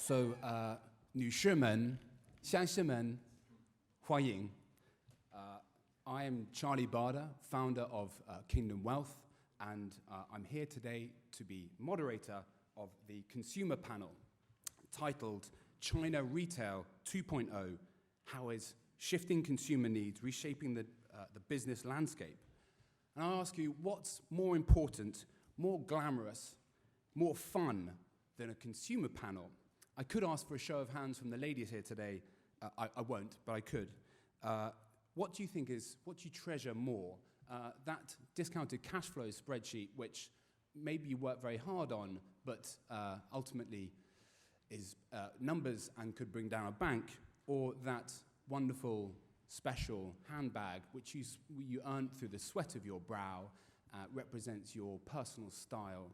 So, 女士们、先生们，欢迎。I am Charlie Barder, founder of Kingdom Wealth, and I'm here today to be moderator of the consumer panel titled China Retail 2.0, How is Shifting Consumer Needs Reshaping the Business Landscape? And I ask you, what's more important, more glamorous, more fun than a consumer panel? I could ask for a show of hands from the ladies here today. I won't, but I could. What do you think is, what do you treasure more? That discounted cash flow spreadsheet, which maybe you work very hard on, but ultimately is numbers and could bring down a bank, or that wonderful special handbag, which you earned through the sweat of your brow, represents your personal style,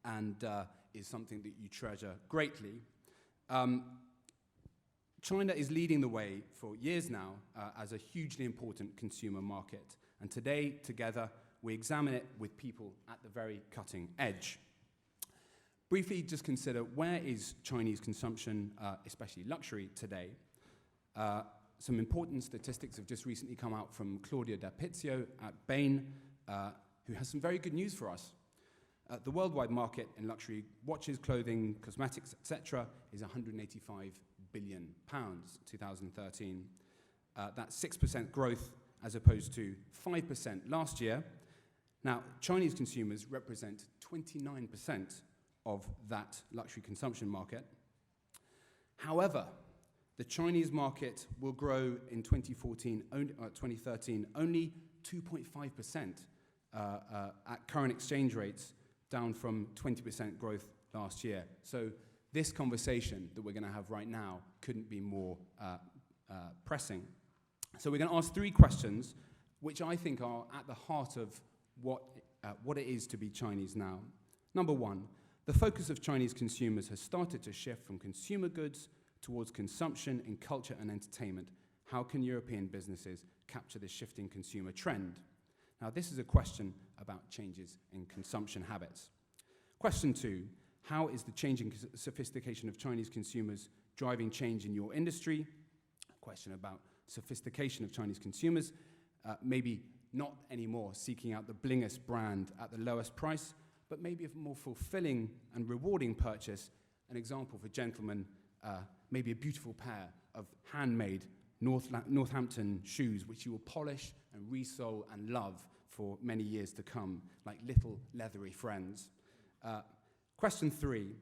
and is something that you treasure greatly. China is leading the way for years now as a hugely important consumer market. And today, together, we examine it with people at the very cutting edge. Briefly, just consider, where is Chinese consumption, especially luxury, today? Some important statistics have just recently come out from Claudia D'Apizio at Bain, who has some very good news for us. The worldwide market in luxury watches, clothing, cosmetics, etc., is £185 billion, 2013. That's 6% growth as opposed to 5% last year. Now, Chinese consumers represent 29% of that luxury consumption market. However, the Chinese market will grow in 2013 only 2.5% at current exchange rates, down from 20% growth last year. So this conversation that we're going to have right now couldn't be more pressing. So we're going to ask three questions, which I think are at the heart of what it is to be Chinese now. Number one, the focus of Chinese consumers has started to shift from consumer goods towards consumption in culture and entertainment. How can European businesses capture this shifting consumer trend? Now, this is a question about changes in consumption habits. Question two, how is the changing sophistication of Chinese consumers driving change in your industry? A question about sophistication of Chinese consumers, maybe not anymore seeking out the blingest brand at the lowest price, but maybe a more fulfilling and rewarding purchase. An example for gentlemen, maybe a beautiful pair of handmade Northampton shoes, which you will polish and resole and love for many years to come, like little leathery friends. Question three,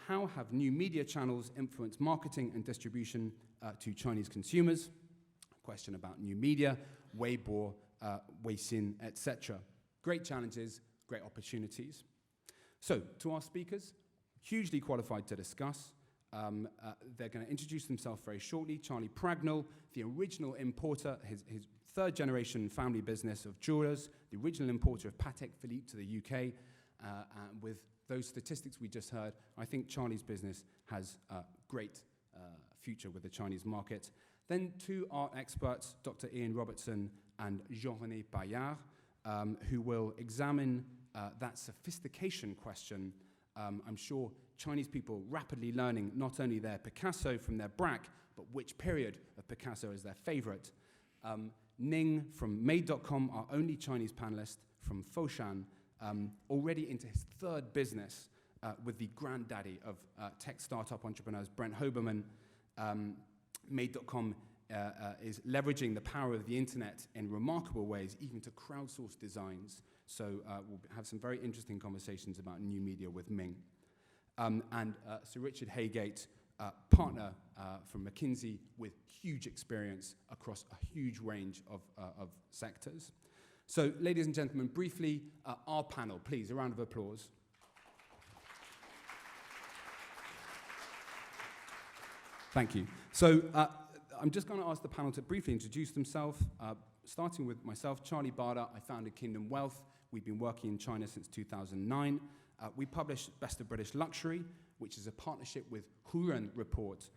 how have new media channels influenced marketing and distribution to Chinese consumers? A question about new media, Weibo, Weixin, etc. Great challenges, great opportunities. So, to our speakers, hugely qualified to discuss. They're going to introduce themselves very shortly. Charlie Pragnell, the original importer, his third-generation family business of jewelers, the original importer of Patek Philippe to the UK. With those statistics we just heard, I think Charlie's business has a great future with the Chinese market. Then two art experts, Dr. Ian Robertson and Jean-René Bayard, who will examine that sophistication question. I'm sure Chinese people rapidly learning not only their Picasso from their Braque, but which period of Picasso is their favorite. Ning from Made.com, our only Chinese panelist from Foshan, already into his third business with the granddaddy of tech startup entrepreneurs, Brent Hoberman. Made.com is leveraging the power of the internet in remarkable ways, even to crowdsource designs. So we'll have some very interesting conversations about new media with Ming. And Sir Richard Heygate, partner from McKinsey with huge experience across a huge range of sectors. So, ladies and gentlemen, briefly, our panel, please, a round of applause. Thank you. So, I'm just going to ask the panel to briefly introduce themselves, starting with myself, Charlie Barder. I founded Kingdom Wealth. We've been working in China since 2009. We published Best of British Luxury, which is a partnership with Hurun Report,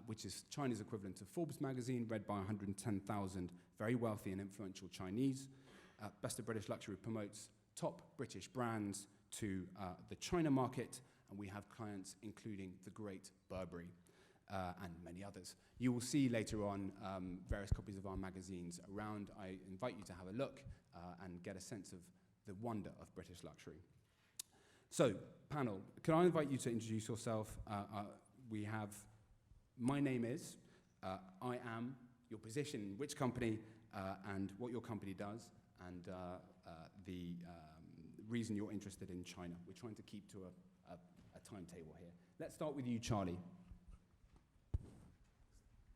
which is China's equivalent to Forbes magazine, read by 110,000 very wealthy and influential Chinese. Best of British Luxury promotes top British brands to the China market, and we have clients including the great Burberry and many others. You will see later on various copies of our magazines around. I invite you to have a look and get a sense of the wonder of British luxury. So, panel, can I invite you to introduce yourself? My name is, I am, your position, which company, and what your company does, and the reason you're interested in China. We're trying to keep to a timetable here. Let's start with you, Charlie.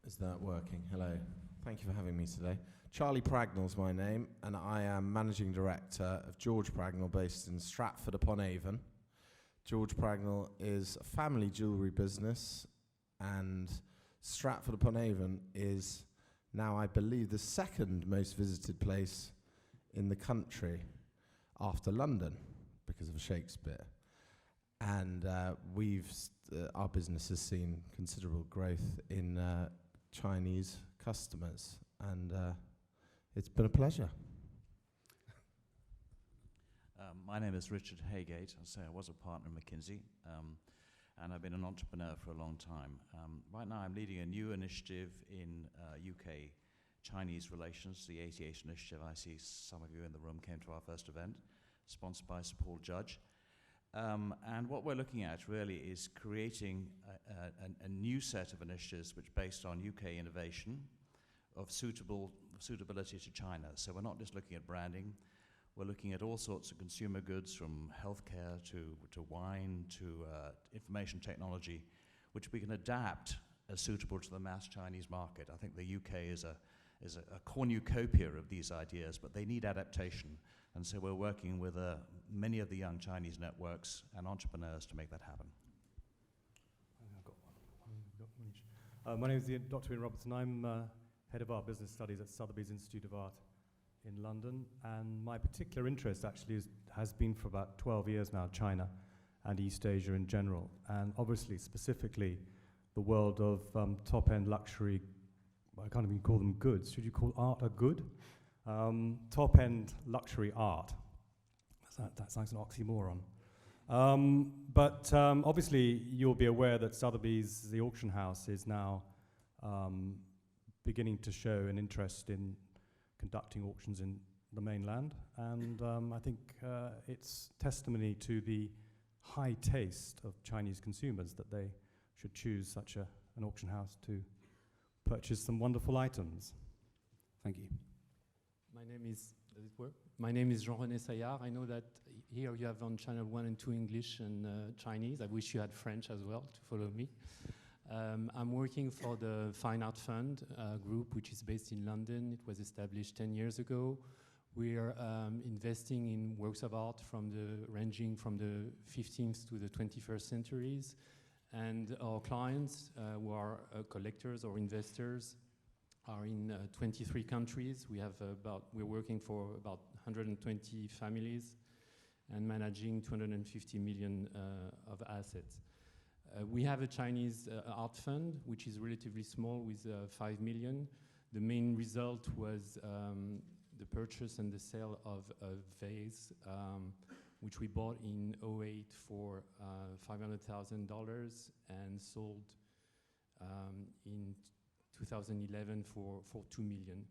Is that working? Hello. Thank you for having me today. Charlie Pragnell's my name, and I am Managing Director of George Pragnell, based in Stratford-upon-Avon. George Pragnell is a family jewellery business, and Stratford-upon-Avon is now, I believe, the second most visited place in the country after London because of Shakespeare. And our business has seen considerable growth in Chinese customers, and it's been a pleasure. My name is Richard Heygate. I was a partner in McKinsey, and I've been an entrepreneur for a long time. Right now I'm leading a new initiative in UK-Chinese relations, the 88 initiative. I see some of you in the room came to our first event, sponsored by Sir Paul Judge. And what we're looking at really is creating a new set of initiatives which based on UK innovation of suitability to China. So we're not just looking at branding, we're looking at all sorts of consumer goods, from healthcare to wine to information technology, which we can adapt as suitable to the mass Chinese market. I think the UK is a cornucopia of these ideas, but they need adaptation. And so we're working with many of the young Chinese networks and entrepreneurs to make that happen. My name is Dr. Ian Robertson. I'm head of our business studies at Sotheby's Institute of Art in London. And my particular interest actually has been for about 12 years now, China and East Asia in general. And obviously, specifically, the world of top-end luxury, I can't even call them goods. Should you call art a good? Top-end luxury art. That sounds an oxymoron. But obviously, you'll be aware that Sotheby's, the auction house, is now beginning to show an interest in conducting auctions in the mainland. And I think it's testimony to the high taste of Chinese consumers that they should choose such an auction house to purchase some wonderful items. Thank you. My name is, does it work? My name is Jean-René Saillard. I know that here you have on channel 1 and 2 English and Chinese. I wish you had French as well to follow me. I'm working for the Fine Art Fund group, which is based in London. It was established 10 years ago. We're investing in works of art ranging from the 15th to the 21st centuries. And our clients, who are collectors or investors, are in 23 countries. We're working for about 120 families and managing 250 million of assets. We have a Chinese art fund, which is relatively small, with 5 million. The main result was the purchase and the sale of a vase, which we bought in 2008 for $500,000 and sold in 2011 for 2 million.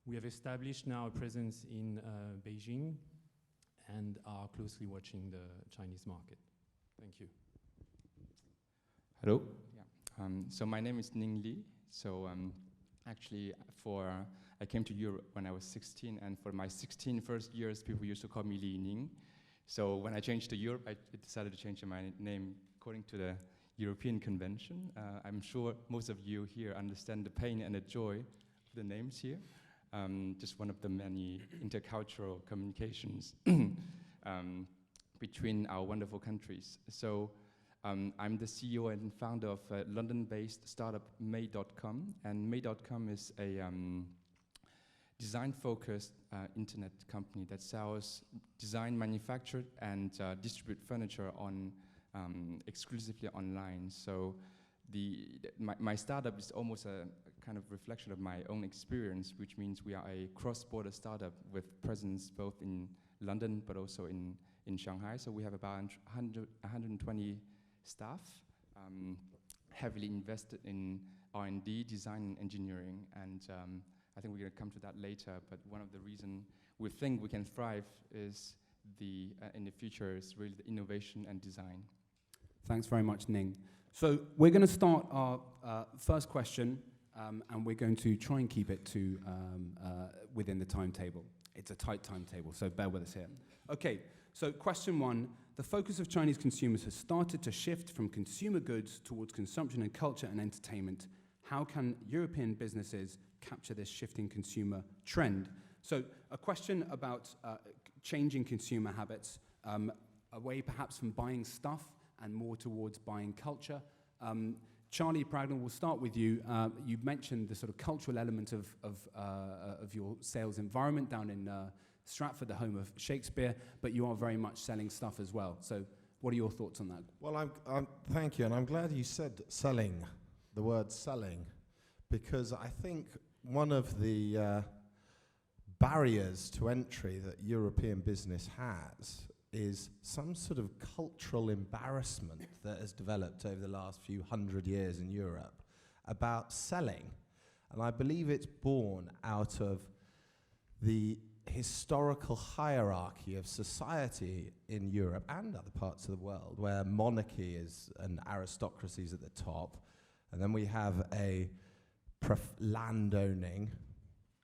We have established now a presence in Beijing and are closely watching the Chinese market. Thank you. Hello. Yeah. So my name is Ning Li. So actually, I came to Europe when I was 16, and for my 16 first years, people used to call me Li Ning. So when I changed to Europe, I decided to change my name according to the European Convention. I'm sure most of you here understand the pain and the joy of the names here. Just one of the many intercultural communications between our wonderful countries. So I'm the CEO and founder of a London-based startup May.com, and May.com is a design-focused internet company that sells design, manufactured, and distribute furniture on exclusively online. So my startup is almost a kind of reflection of my own experience, which means we are a cross-border startup with presence both in London but also in Shanghai. So we have about 120 staff, heavily invested in R&D, design and engineering, and I think we're going to come to that later, but one of the reasons we think we can thrive is in the future is really the innovation and design. Thanks very much, Ning. So we're going to start our first question, and we're going to try and keep it to within the timetable. It's a tight timetable, so bear with us here. Okay, so question one. The focus of Chinese consumers has started to shift from consumer goods towards consumption and culture and entertainment. How can European businesses capture this shifting consumer trend? So a question about changing consumer habits, away perhaps from buying stuff and more towards buying culture. Charlie Pragnell, we'll start with you. You've mentioned the sort of cultural element of your sales environment down in Stratford, the home of Shakespeare, but you are very much selling stuff as well. So what are your thoughts on that? Well, thank you, and I'm glad you said selling, the word selling, because I think one of the barriers to entry that European business has is some sort of cultural embarrassment that has developed over the last few hundred years in Europe about selling. And I believe it's born out of the historical hierarchy of society in Europe and other parts of the world, where monarchy is and aristocracy is at the top, and then we have a landowning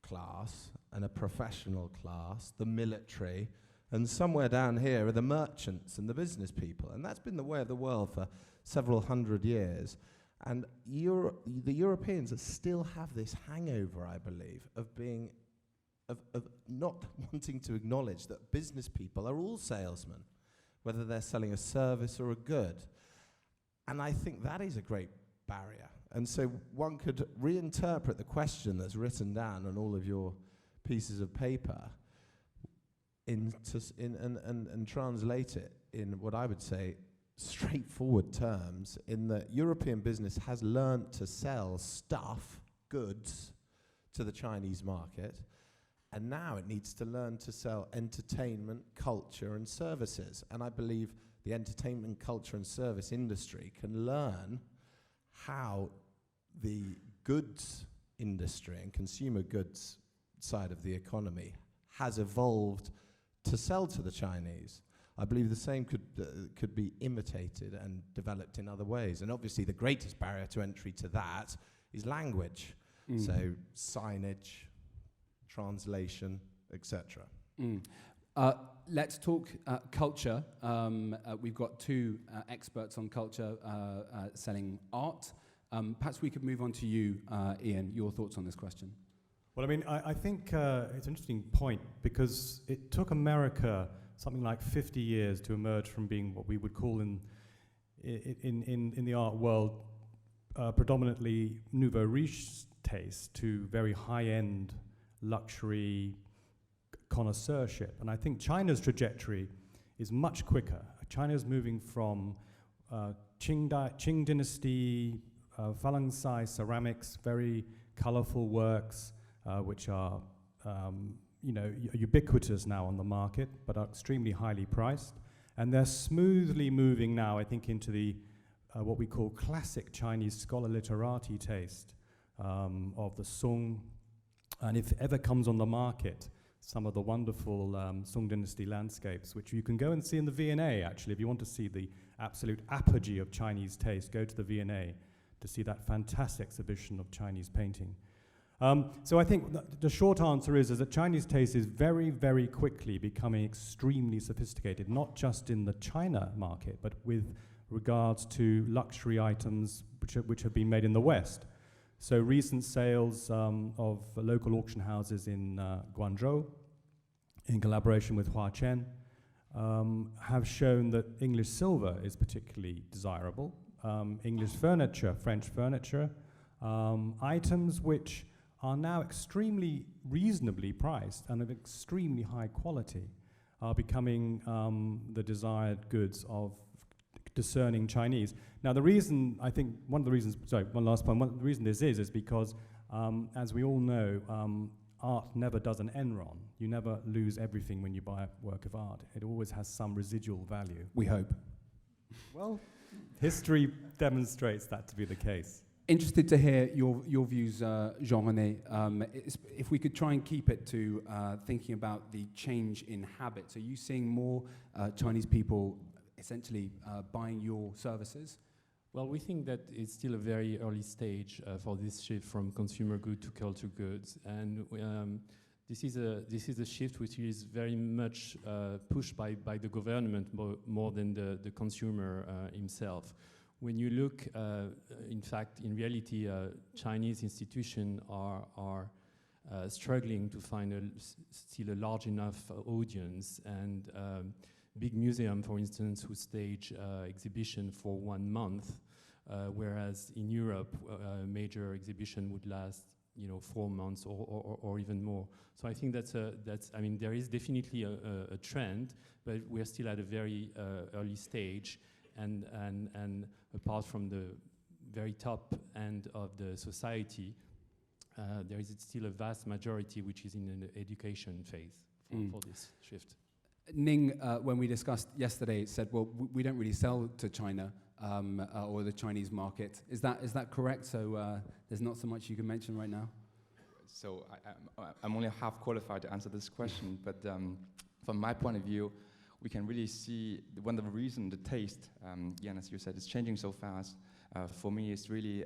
class and a professional class, the military, and somewhere down here are the merchants and the business people. And that's been the way of the world for several hundred years. And the Europeans still have this hangover, I believe, of being of not wanting to acknowledge that business people are all salesmen, whether they're selling a service or a good. And I think that is a great barrier. And so one could reinterpret the question that's written down on all of your pieces of paper and translate it in what I would say straightforward terms, in that European business has learned to sell stuff, goods, to the Chinese market, and now it needs to learn to sell entertainment, culture, and services. And I believe the entertainment, culture, and service industry can learn how the goods industry and consumer goods side of the economy has evolved to sell to the Chinese. I believe the same could be imitated and developed in other ways. And obviously the greatest barrier to entry to that is language. So signage, translation, etc. Let's talk culture. We've got two experts on culture selling art. Perhaps we could move on to you, Ian, your thoughts on this question. Well, I mean, I think it's an interesting point, because it took America something like 50 years to emerge from being what we would call in the art world predominantly nouveau riche taste to very high-end luxury connoisseurship. And I think China's trajectory is much quicker. China's moving from Qing dynasty, Falangsai ceramics, very colorful works, which are ubiquitous now on the market, but are extremely highly priced. And they're smoothly moving now, I think, into the what we call classic Chinese scholar literati taste of the Song. And if it ever comes on the market, some of the wonderful Song dynasty landscapes, which you can go and see in the V&A, actually. If you want to see the absolute apogee of Chinese taste, go to the V&A to see that fantastic exhibition of Chinese painting. So I think the short answer is that Chinese taste is very, very quickly becoming extremely sophisticated, not just in the China market, but with regards to luxury items which have been made in the West. So recent sales of local auction houses in Guangzhou, in collaboration with Huaqian, have shown that English silver is particularly desirable. English furniture, French furniture, items which are now extremely reasonably priced and of extremely high quality are becoming the desired goods of discerning Chinese. Now the reason, I think, one last point, the reason this is because, as we all know, art never does an Enron. You never lose everything when you buy a work of art. It always has some residual value. We hope. Well, History demonstrates that to be the case. Interested to hear your views, Jean-René. If we could try and keep it to thinking about the change in habits, are you seeing more Chinese people essentially buying your services? Well, we think that it's still a very early stage for this shift from consumer good to culture goods, and this is a shift which is very much pushed by the government more than the consumer himself. When you look, in fact, in reality, Chinese institutions are struggling to find still a large enough audience, and big museum, for instance, who stage exhibition for 1 month, whereas in Europe, a major exhibition would last, 4 months or even more. So I think I mean, there is definitely a trend, but we're still at a very early stage. And apart from the very top end of the society, there is still a vast majority which is in an education phase for this shift. Ning, when we discussed yesterday, said, well, we don't really sell to China or the Chinese market. Is that correct? So there's not so much you can mention right now? So I'm only half qualified to answer this question, but from my point of view, we can really see one of the reasons the taste, Ian, as you said, is changing so fast. For me, it's really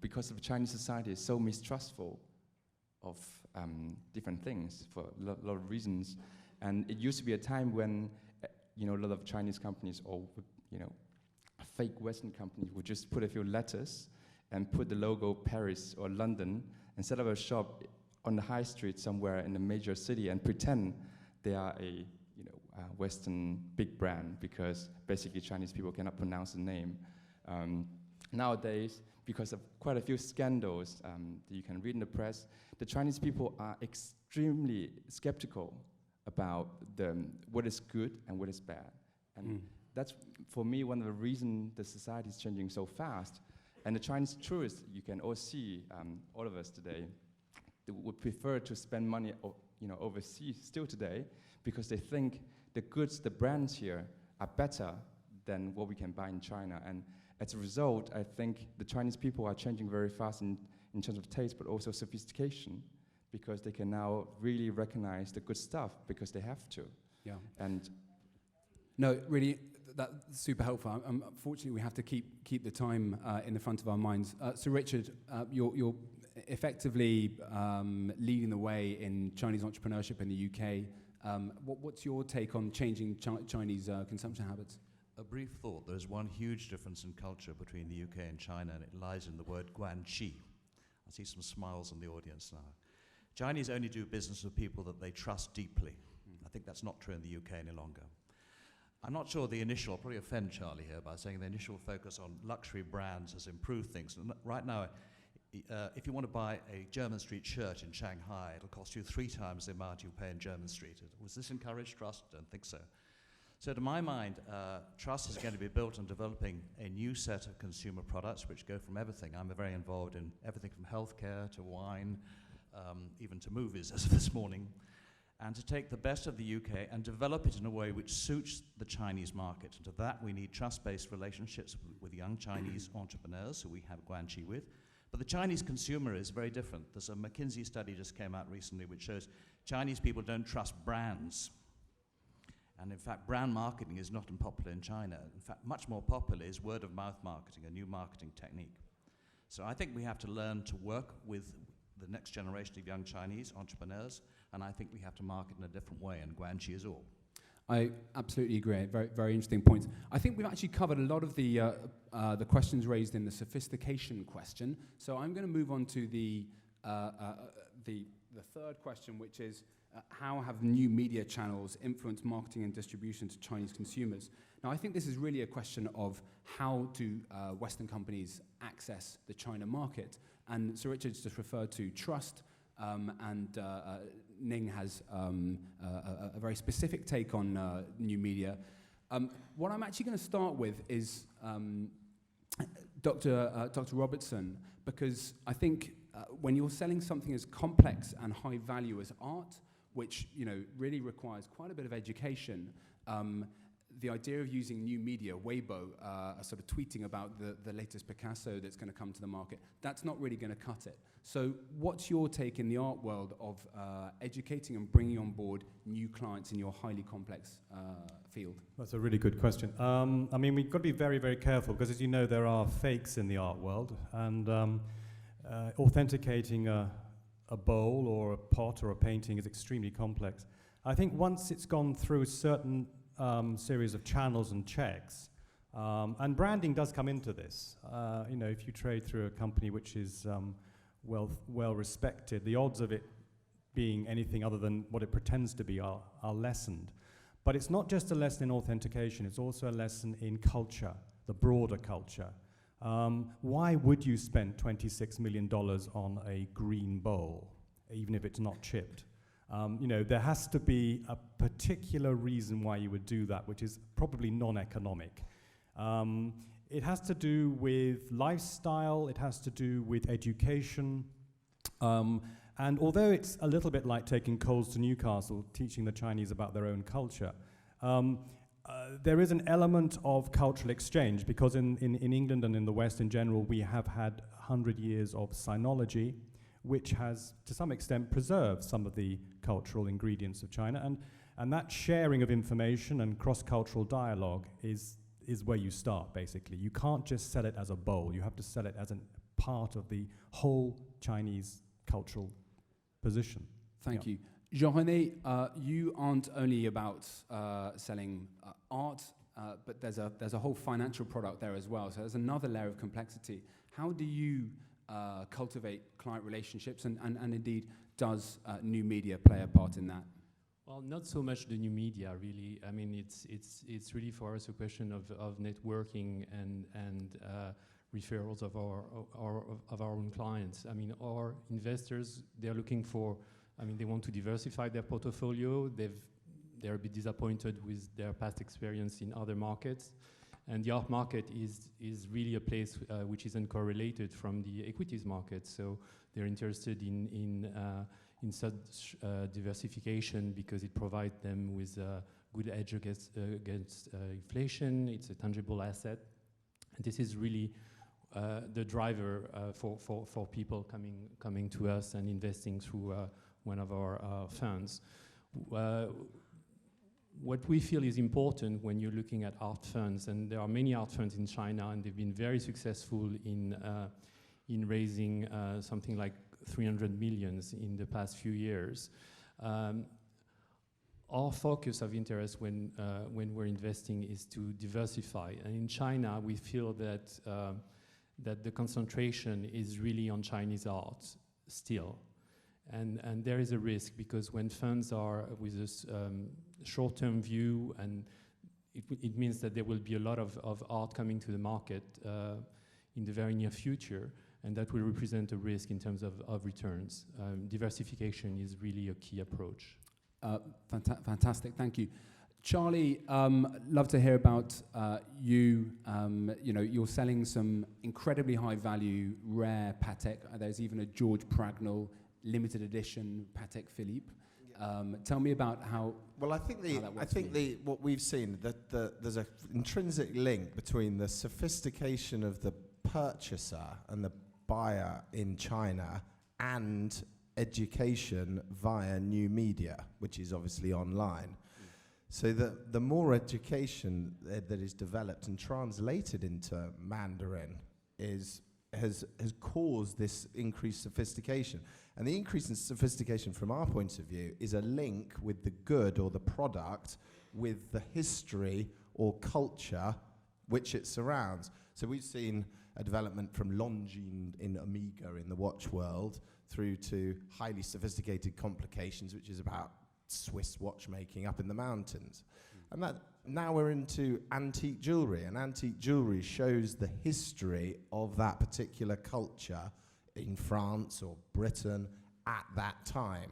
because of Chinese society is so mistrustful of different things for a lot of reasons. And it used to be a time when, a lot of Chinese companies or, fake Western companies would just put a few letters and put the logo Paris or London and set up a shop on the high street somewhere in a major city and pretend they are a Western big brand, because basically Chinese people cannot pronounce the name. Nowadays, because of quite a few scandals that you can read in the press, the Chinese people are extremely skeptical about what is good and what is bad. And that's, for me, one of the reasons the society is changing so fast. And the Chinese tourists, you can all see, all of us today, they would prefer to spend money overseas still today, because they think the goods, the brands here are better than what we can buy in China. And as a result, I think the Chinese people are changing very fast in terms of taste, but also sophistication, because they can now really recognize the good stuff because they have to. Yeah. And no, really, that's super helpful. Unfortunately, we have to keep the time in the front of our minds. So Richard, you're effectively leading the way in Chinese entrepreneurship in the UK. What's your take on changing Chinese consumption habits? A brief thought. There's one huge difference in culture between the UK and China, and it lies in the word guanxi. I see some smiles in the audience now. Chinese only do business with people that they trust deeply. I think that's not true in the UK any longer. I'm not sure I'll probably offend Charlie here by saying the initial focus on luxury brands has improved things. And right now, if you want to buy a German Street shirt in Shanghai, it'll cost you 3 times the amount you pay in German Street. Was this encouraged trust? I don't think so. So to my mind, trust is going to be built on developing a new set of consumer products which go from everything. I'm very involved in everything from healthcare to wine, even to movies as of this morning, and to take the best of the UK and develop it in a way which suits the Chinese market. And to that, we need trust-based relationships with young Chinese entrepreneurs who we have guanxi with. But the Chinese consumer is very different. There's a McKinsey study just came out recently which shows Chinese people don't trust brands. And in fact, brand marketing is not unpopular in China. In fact, much more popular is word-of-mouth marketing, a new marketing technique. So I think we have to learn to work with the next generation of young Chinese entrepreneurs, and I think we have to market in a different way, and guanxi is all. I absolutely agree. Very, very interesting points. I think we've actually covered a lot of the questions raised in the sophistication question. So I'm going to move on to the third question, which is how have new media channels influenced marketing and distribution to Chinese consumers? Now, I think this is really a question of how do Western companies access the China market. And Sir Richard's just referred to trust, and Ning has a very specific take on new media. What I'm actually going to start with is Dr. Robertson, because I think when you're selling something as complex and high value as art, which really requires quite a bit of education, the idea of using new media, Weibo, sort of tweeting about the latest Picasso that's going to come to the market, that's not really going to cut it. So what's your take in the art world of educating and bringing on board new clients in your highly complex field? That's a really good question. I mean, we've got to be very, very careful because, as you know, there are fakes in the art world, and authenticating a bowl or a pot or a painting is extremely complex. I think once it's gone through a certain series of channels and checks, and branding does come into this. You know, if you trade through a company which is well respected, the odds of it being anything other than what it pretends to be are lessened. But it's not just a lesson in authentication, it's also a lesson in culture, the broader culture. Why would you spend $26 million on a green bowl, even if it's not chipped? You know, there has to be a particular reason why you would do that, which is probably non-economic. It has to do with lifestyle, it has to do with education, and although it's a little bit like taking coals to Newcastle, teaching the Chinese about their own culture, there is an element of cultural exchange, because in England and in the West in general, we have had 100 years of sinology, which has, to some extent, preserved some of the cultural ingredients of China. And that sharing of information and cross-cultural dialogue is where you start, basically. You can't just sell it as a bowl. You have to sell it as a part of the whole Chinese cultural position. Thank you. Jean-René, you aren't only about selling art, but there's a whole financial product there as well. So there's another layer of complexity. How do you cultivate client relationships, and indeed, does new media play a part in that? Well, not so much the new media, really. I mean, it's really for us a question of networking and referrals of our own clients. I mean, our investors, they're looking for, I mean, they want to diversify their portfolio. They're a bit disappointed with their past experience in other markets. And the art market is really a place which isn't correlated from the equities market. So they're interested in such diversification because it provides them with a good edge against inflation. It's a tangible asset. And this is really the driver for people coming to us and investing through one of our funds. What we feel is important when you're looking at art funds, and there are many art funds in China, and they've been very successful in raising something like 300 million in the past few years. Our focus of interest when we're investing is to diversify. And in China, we feel that that the concentration is really on Chinese art still. And there is a risk, because when funds are with this short-term view, and it means that there will be a lot of art coming to the market in the very near future, and that will represent a risk in terms of returns. Diversification is really a key approach. Fantastic, thank you. Charlie, love to hear about you. You know, you're selling some incredibly high-value, rare Patek. There's even a George Pragnell limited edition Patek Philippe. Tell me about how. Well, I think what we've seen that there's an intrinsic link between the sophistication of the purchaser and the buyer in China and education via new media, which is obviously online. So the more education that is developed and translated into Mandarin has caused this increased sophistication. And the increase in sophistication from our point of view is a link with the good or the product with the history or culture which it surrounds. So we've seen a development from Longines in Omega in the watch world through to highly sophisticated complications, which is about Swiss watchmaking up in the mountains. And that now we're into antique jewellery, and antique jewellery shows the history of that particular culture in France or Britain at that time.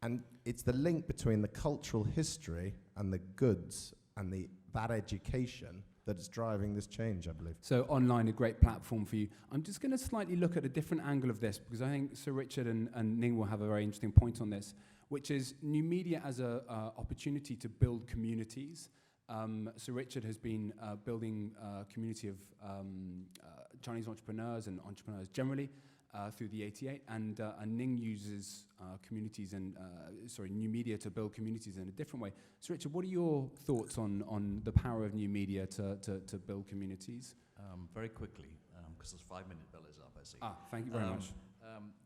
And it's the link between the cultural history and the goods and that education that's driving this change, I believe. So online, a great platform for you. I'm just going to slightly look at a different angle of this, because I think Sir Richard and Ning will have a very interesting point on this, which is new media as an opportunity to build communities, So Richard has been building a community of Chinese entrepreneurs and entrepreneurs generally through the 88, and Ning uses communities and new media to build communities in a different way. So Richard, what are your thoughts on the power of new media to build communities? Very quickly, because this 5-minute bell is up, I see. Thank you very much.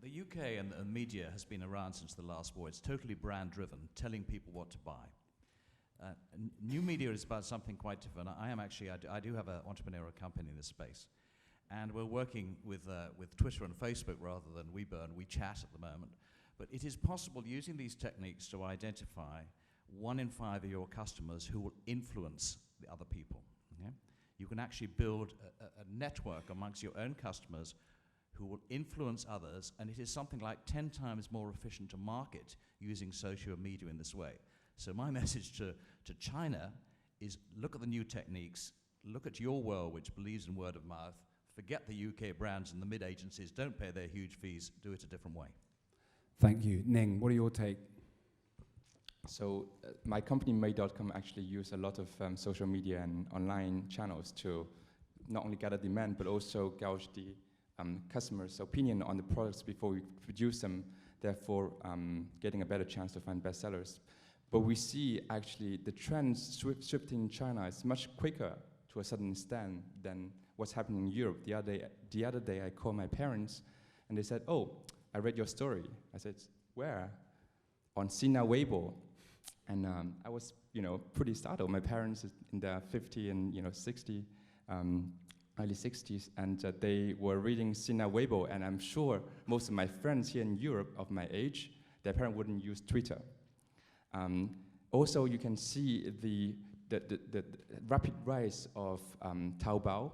The UK and media has been around since the last war. It's totally brand-driven, telling people what to buy. New media is about something quite different. I do have an entrepreneurial company in this space, and we're working with Twitter and Facebook rather than WeChat at the moment. But it is possible using these techniques to identify 1 in 5 of your customers who will influence the other people. Okay? You can actually build a network amongst your own customers who will influence others, and it is something like 10 times more efficient to market using social media in this way. So my message to China is look at the new techniques, look at your world which believes in word of mouth, forget the UK brands and the mid-agencies, don't pay their huge fees, do it a different way. Thank you. Ning, what are your take? So my company, May.com, actually use a lot of social media and online channels to not only gather demand, but also gauge the customers' opinion on the products before we produce them, therefore getting a better chance to find bestsellers. But we see actually the trends shifting in China is much quicker to a certain extent than what's happening in Europe. The other day I called my parents and they said, "Oh, I read your story." I said, "Where?" "On Sina Weibo." And I was, pretty startled. My parents is in their 50 and 60, early 60s, and they were reading Sina Weibo. And I'm sure most of my friends here in Europe of my age, their parents wouldn't use Twitter. Also, you can see the rapid rise of Taobao.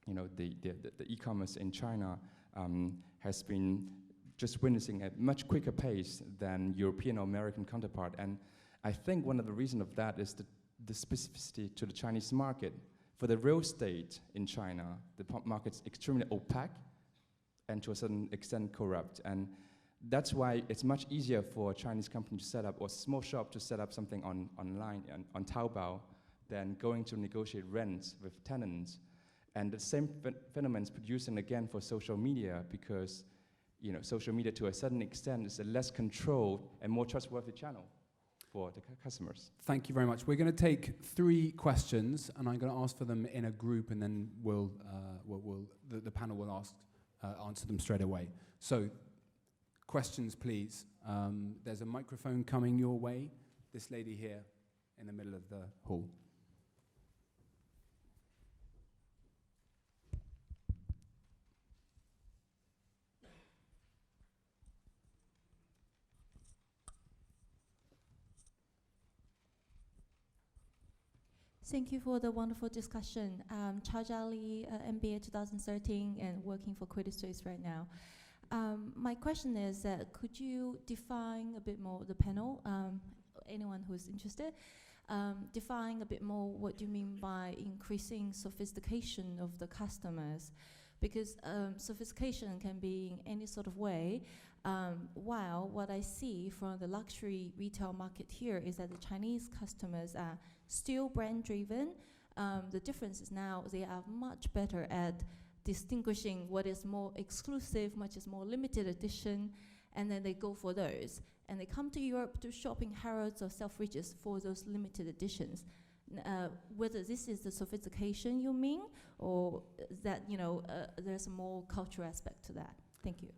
The e-commerce in China has been just witnessing a much quicker pace than European or American counterpart. And I think one of the reasons of that is the specificity to the Chinese market. For the real estate in China, the market's extremely opaque and to a certain extent corrupt. And that's why it's much easier for a Chinese company to set up, or a small shop to set up something online on Taobao than going to negotiate rents with tenants. And the same phenomenon is producing again for social media, because social media to a certain extent is a less controlled and more trustworthy channel for the customers. Thank you very much. We're going to take 3 questions, and I'm going to ask for them in a group, and then the panel will answer them straight away. So, questions, please. There's a microphone coming your way. This lady here in the middle of the hall. Thank you for the wonderful discussion. Chao Li, MBA 2013, and working for Credit Suisse right now. My question is, could you define a bit more, the panel, anyone who's interested, define a bit more what you mean by increasing sophistication of the customers? Because sophistication can be in any sort of way, while what I see from the luxury retail market here is that the Chinese customers are still brand-driven. The difference is now they are much better at distinguishing what is more exclusive, much is more limited edition, and then they go for those. And they come to Europe to shop in Harrods or Selfridges for those limited editions. Whether this is the sophistication you mean, or that there's a more cultural aspect to that. Thank you.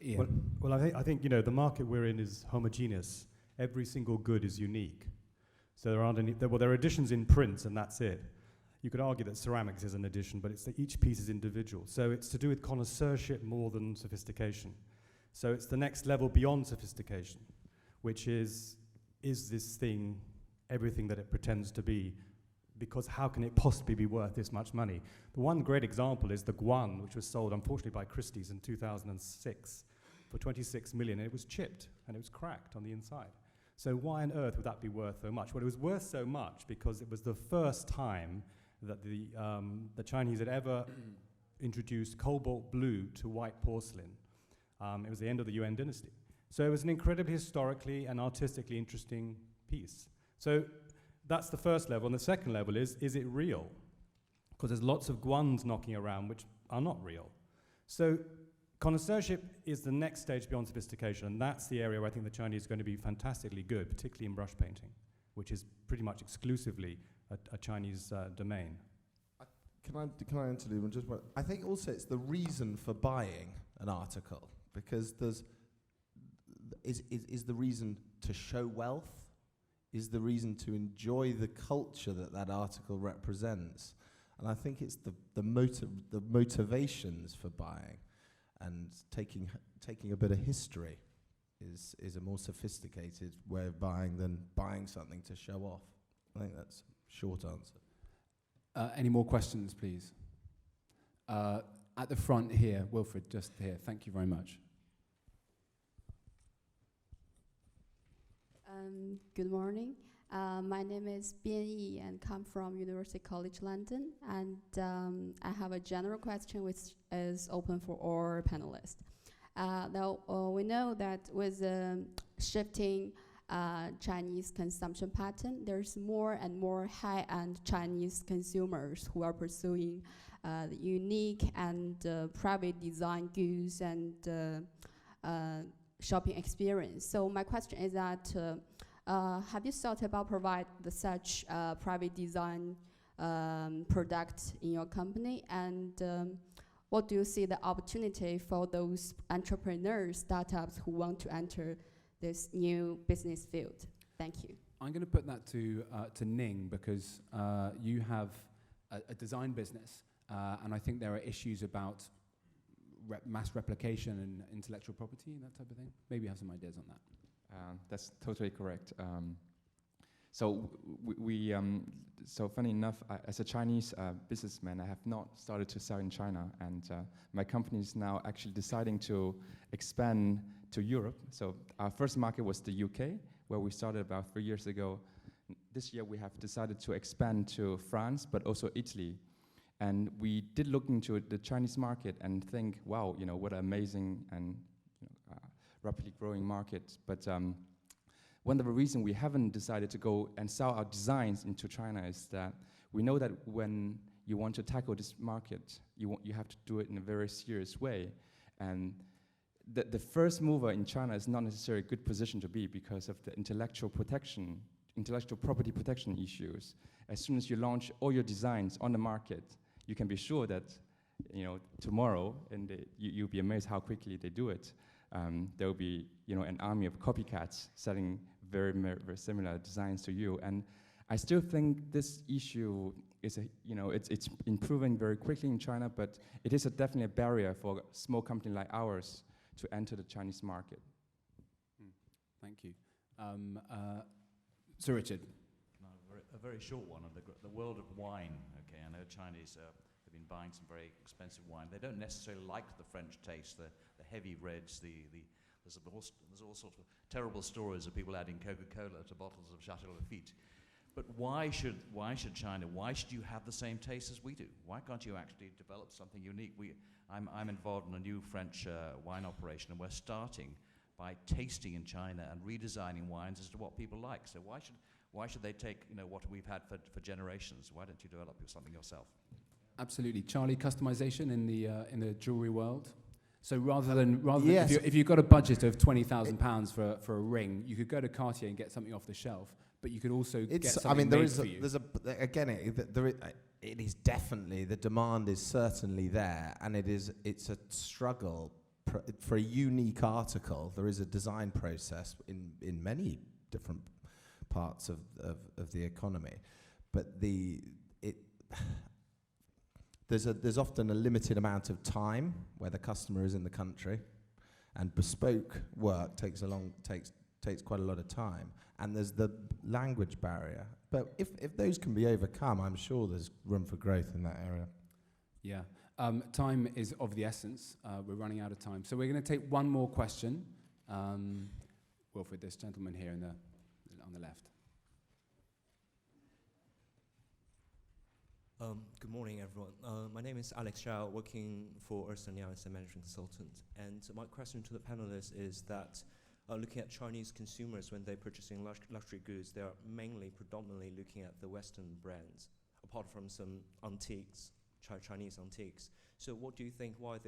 Ian. Well, I think the market we're in is homogeneous. Every single good is unique. So there aren't any. There are editions in prints, and that's it. You could argue that ceramics is an edition, but it's that each piece is individual. So it's to do with connoisseurship more than sophistication. So it's the next level beyond sophistication, which is this thing everything that it pretends to be? Because how can it possibly be worth this much money? The one great example is the Guan, which was sold, unfortunately, by Christie's in 2006 for 26 million, and it was chipped, and it was cracked on the inside. So why on earth would that be worth so much? Well, it was worth so much because it was the first time that the Chinese had ever introduced cobalt blue to white porcelain. It was the end of the Yuan dynasty. So it was an incredibly historically and artistically interesting piece. So that's the first level. And the second level is it real? Because there's lots of guans knocking around which are not real. So connoisseurship is the next stage beyond sophistication, and that's the area where I think the Chinese are going to be fantastically good, particularly in brush painting, which is pretty much exclusively a Chinese domain. Can I interlude just one? I think also it's the reason for buying an article, because is the reason to show wealth, is the reason to enjoy the culture that article represents, and I think it's the motivations for buying, and taking a bit of history is a more sophisticated way of buying than buying something to show off. I think that's a short answer. Any more questions, please? At the front here, Wilfred, just here. Thank you very much. Good morning. My name is Bian Yi and come from University College London. And I have a general question which is open for all panelists. Now, we know that with the shifting Chinese consumption pattern, there's more and more high-end Chinese consumers who are pursuing the unique and private design goods and shopping experience. So my question is that have you thought about provide such private design product in your company, and what do you see the opportunity for those entrepreneurs, startups who want to enter this new business field? Thank you. I'm going to put that to Ning, because you have a design business, and I think there are issues about mass replication and intellectual property and that type of thing. Maybe you have some ideas on that. That's totally correct. So so funny enough, as a Chinese businessman, I have not started to sell in China, and my company is now actually deciding to expand to Europe. So our first market was the UK, where we started about 3 years ago. This year we have decided to expand to France, but also Italy. And we did look into the Chinese market and think, wow, what an amazing and rapidly growing market. But one of the reasons we haven't decided to go and sell our designs into China is that we know that when you want to tackle this market, you have to do it in a very serious way. And the first mover in China is not necessarily a good position to be because of the intellectual property protection issues. As soon as you launch all your designs on the market, you can be sure that tomorrow, and you'll be amazed how quickly they do it. There will be an army of copycats selling very, very similar designs to you. And I still think this issue is it's improving very quickly in China, but it is definitely a barrier for a small company like ours to enter the Chinese market. Thank you. Sir Richard. No, a very short one. The world of wine. Okay, I know Chinese have been buying some very expensive wine. They don't necessarily like the French taste, the heavy reds. There's all sorts of terrible stories of people adding Coca-Cola to bottles of Chateau Lafite. But why should China? Why should you have the same taste as we do? Why can't you actually develop something unique? I'm involved in a new French wine operation, and we're starting by tasting in China and redesigning wines as to what people like. So why should they take what we've had for generations? Why don't you develop something yourself? Absolutely, Charlie. Customization in the jewelry world. So rather than yes. if you've got a budget of £20,000 for a ring, you could go to Cartier and get something off the shelf. But you could also get something made for you. It is definitely, the demand is certainly there, and it's a struggle for a unique article. There is a design process in many different parts of the economy, but there's often a limited amount of time where the customer is in the country, and bespoke work takes quite a lot of time, and there's the language barrier. But if those can be overcome, I'm sure there's room for growth in that area. Yeah. Time is of the essence. We're running out of time. So we're going to take one more question. Wilfred, this gentleman here on the left. Good morning, everyone. My name is Alex Zhao, working for Ernst & Young as a management consultant. And my question to the panelists is that looking at Chinese consumers when they're purchasing luxury goods, they are predominantly looking at the Western brands, apart from some antiques, Chinese antiques. So what do you think why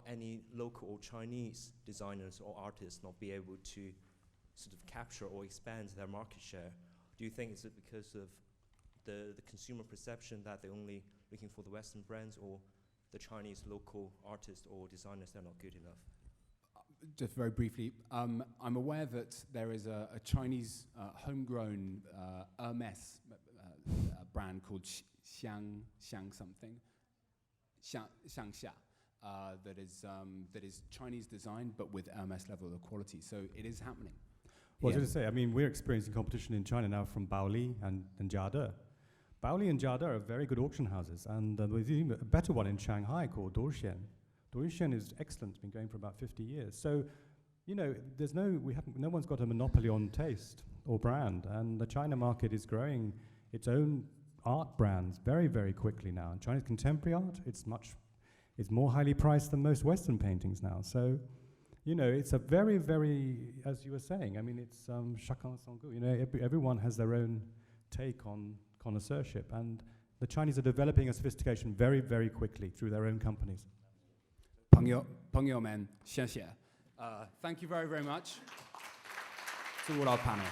any local or Chinese designers or artists not be able to sort of capture or expand their market share? Do you think is it because of the consumer perception that they're only looking for the Western brands, or the Chinese local artists or designers, they're not good enough? Just very briefly, I'm aware that there is a Chinese homegrown Hermes brand called Xiang something, Xiangxia, that is Chinese design but with Hermes level of quality. So it is happening. Well, I was going to say, I mean, we're experiencing competition in China now from Baoli and Jiade. Baoli and Jiade are very good auction houses, and there's even a better one in Shanghai called Dorshan. Dorshan is excellent, it's been going for about 50 years. So, you know, no one's got a monopoly on taste or brand, and the China market is growing its own art brands very, very quickly now. And Chinese contemporary art, it's more highly priced than most Western paintings now. So, you know, it's a very, very, as you were saying, I mean, it's chacun son goût. You know, everyone has their own take on connoisseurship, and the Chinese are developing a sophistication very, very quickly through their own companies. 朋友们，谢谢。Thank you very, very much to all our panel.